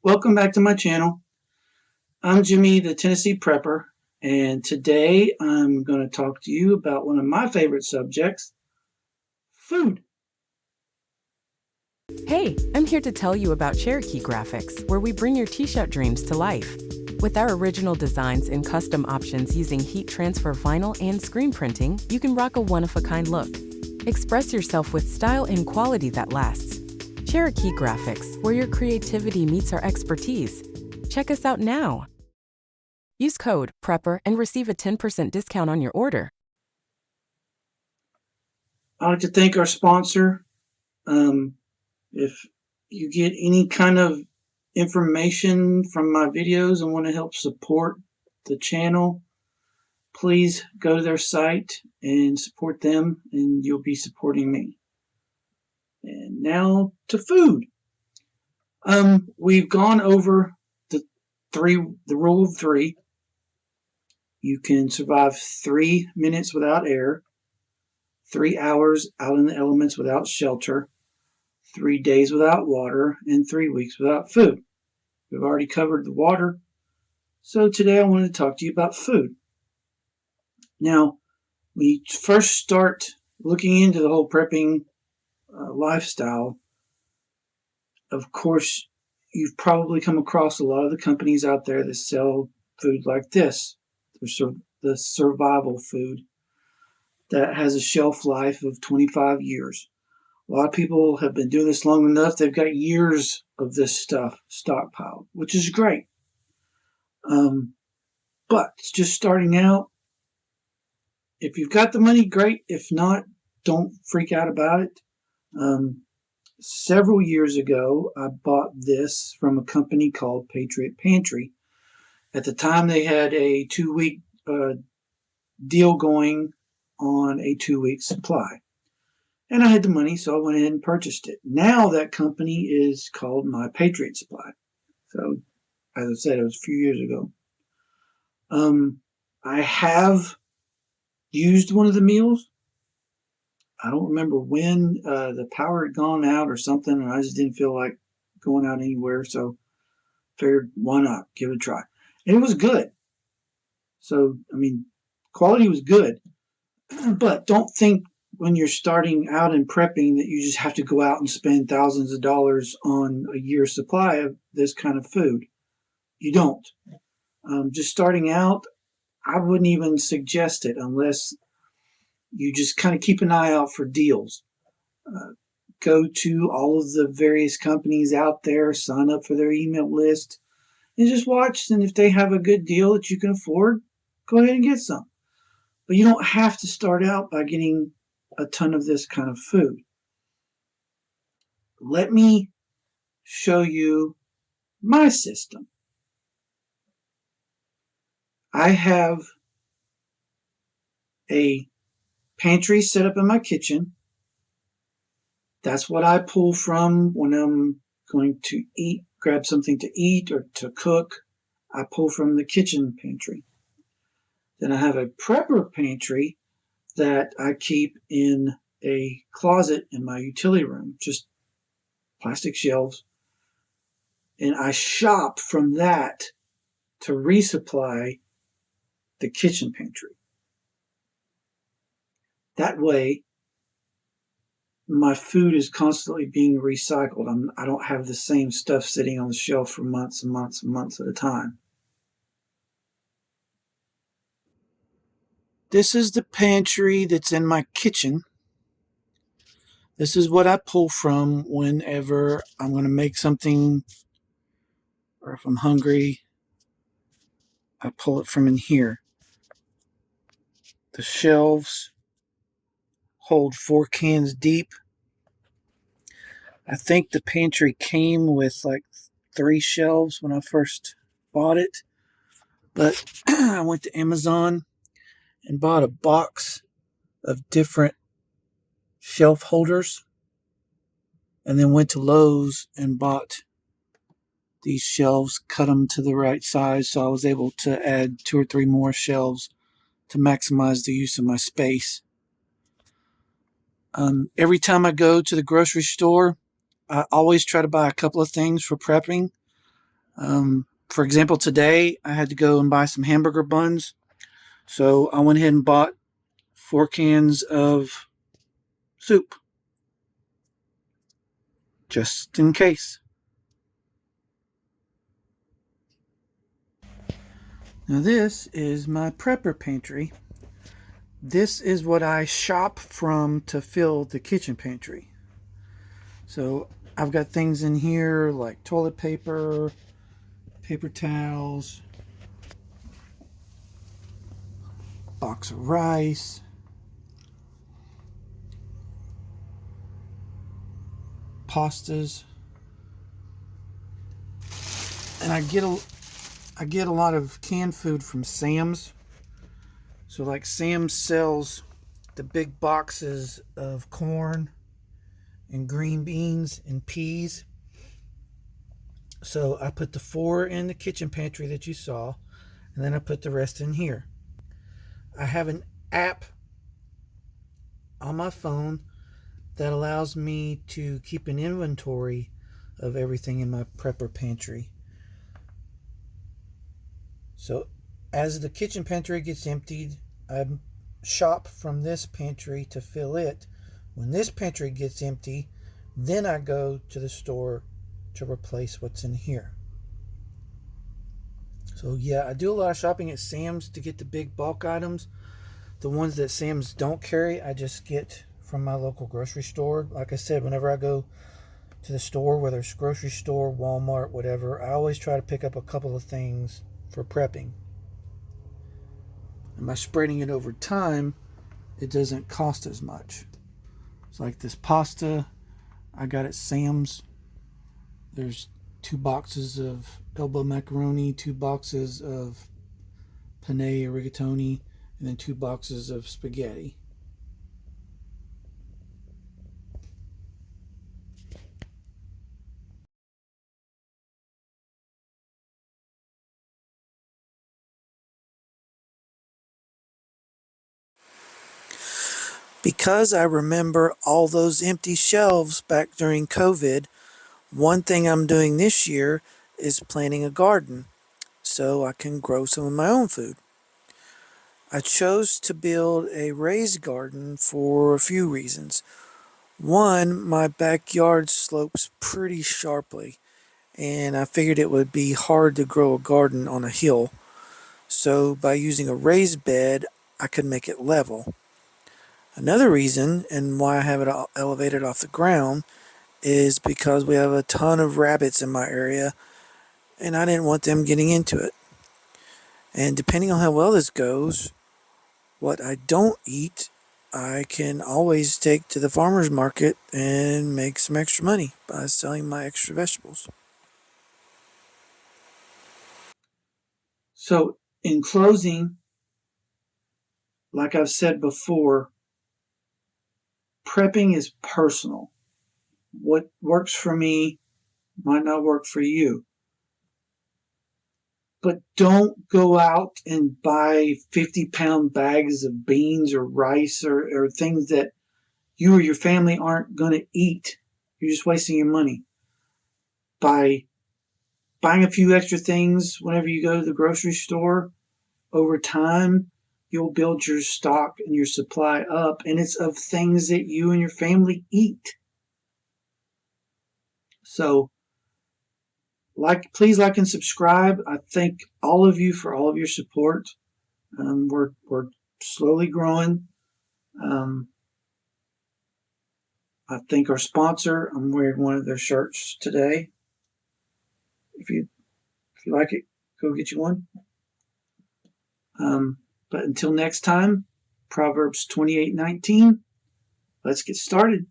Welcome back to my channel. I'm Jimmy, the Tennessee Prepper, and today I'm going to talk to you about one of my favorite subjects, food. Hey, I'm here to tell you about Cherokee Graphics, where we bring your t-shirt dreams to life. With our original designs and custom options using heat transfer vinyl and screen printing, you can rock a one-of-a-kind look. Express yourself with style and quality that lasts. Cherokee Graphics, where your creativity meets our expertise. Check us out now. Use code PREPPER and receive a 10% discount on your order. I'd like to thank our sponsor. If you get any kind of information from my videos and want to help support the channel, please go to their site and support them, and you'll be supporting me. And now to food. We've gone over the rule of three. You can survive 3 minutes without air, 3 hours out in the elements without shelter, 3 days without water, and 3 weeks without food. We've already covered the water, so today I wanted to talk to you about food. Now, we first start looking into the whole prepping lifestyle. Of course, you've probably come across a lot of the companies out there that sell food like this, the survival food that has a shelf life of 25 years. A lot of people have been doing this long enough. They've got years of this stuff stockpiled, which is great. But it's just starting out. If you've got the money, great. If not, don't freak out about it. Several years ago, I bought this from a company called Patriot Pantry. At the time, they had a 2-week deal going on a 2-week supply. And I had the money, so I went ahead and purchased it. Now that company is called My Patriot Supply. So, as I said, it was a few years ago. I have used one of the meals. I don't remember when the power had gone out or something, and I just didn't feel like going out anywhere, so figured, why not? Give it a try. And it was good. So, I mean, quality was good. But don't think when you're starting out in prepping that you just have to go out and spend thousands of dollars on a year's supply of this kind of food. You don't. Just starting out, I wouldn't even suggest it unless you just kind of keep an eye out for deals. Go to all of the various companies out there, sign up for their email list, and just watch. And if they have a good deal that you can afford, go ahead and get some. But you don't have to start out by getting a ton of this kind of food. Let me show you my system. I have a pantry set up in my kitchen. That's what I pull from when I'm going to grab something to eat or to cook. I pull from the kitchen pantry. Then I have a prepper pantry that I keep in a closet in my utility room, just plastic shelves. And I shop from that to resupply the kitchen pantry. That way, my food is constantly being recycled. I don't have the same stuff sitting on the shelf for months and months and months at a time. This is the pantry that's in my kitchen. This is what I pull from whenever I'm going to make something, or if I'm hungry, I pull it from in here. The shelves hold 4 cans deep. I think the pantry came with like 3 shelves when I first bought it, but I went to Amazon and bought a box of different shelf holders, and then went to Lowe's and bought these shelves, cut them to the right size, so I was able to add 2 or 3 more shelves to maximize the use of my space. Every time I go to the grocery store, I always try to buy a couple of things for prepping. For example, today I had to go and buy some hamburger buns. So I went ahead and bought 4 cans of soup just in case. Now, this is my prepper pantry. This is what I shop from to fill the kitchen pantry. So I've got things in here like toilet paper, paper towels, box of rice, pastas, and I get a lot of canned food from Sam's. So like Sam's sells the big boxes of corn and green beans and peas. So I put the 4 in the kitchen pantry that you saw, and then I put the rest in here. I have an app on my phone that allows me to keep an inventory of everything in my prepper pantry. So as the kitchen pantry gets emptied, I shop from this pantry to fill it. When this pantry gets empty, then I go to the store to replace what's in here. So yeah, I do a lot of shopping at Sam's to get the big bulk items. The ones that Sam's don't carry, I just get from my local grocery store. Like I said, whenever I go to the store, whether it's grocery store, Walmart, whatever, I always try to pick up a couple of things for prepping. And by spreading it over time, it doesn't cost as much. It's like this pasta I got at Sam's. There's 2 boxes of elbow macaroni, 2 boxes of penne or rigatoni, and then 2 boxes of spaghetti. Because I remember all those empty shelves back during COVID, one thing I'm doing this year is planting a garden so I can grow some of my own food. I chose to build a raised garden for a few reasons. One, my backyard slopes pretty sharply, and I figured it would be hard to grow a garden on a hill. So by using a raised bed, I could make it level. Another reason, and why I have it elevated off the ground, is because we have a ton of rabbits in my area, and I didn't want them getting into it. And depending on how well this goes, what I don't eat, I can always take to the farmer's market and make some extra money by selling my extra vegetables. So, in closing, like I've said before, prepping is personal. What works for me might not work for you. But don't go out and buy 50-pound bags of beans or rice or things that you or your family aren't going to eat. You're just wasting your money. By buying a few extra things whenever you go to the grocery store, over time, you'll build your stock and your supply up, and it's of things that you and your family eat. So, please like and subscribe. I thank all of you for all of your support. We're slowly growing. I thank our sponsor. I'm wearing one of their shirts today. If you like it, go get you one. But until next time, Proverbs 28:19. Let's get started.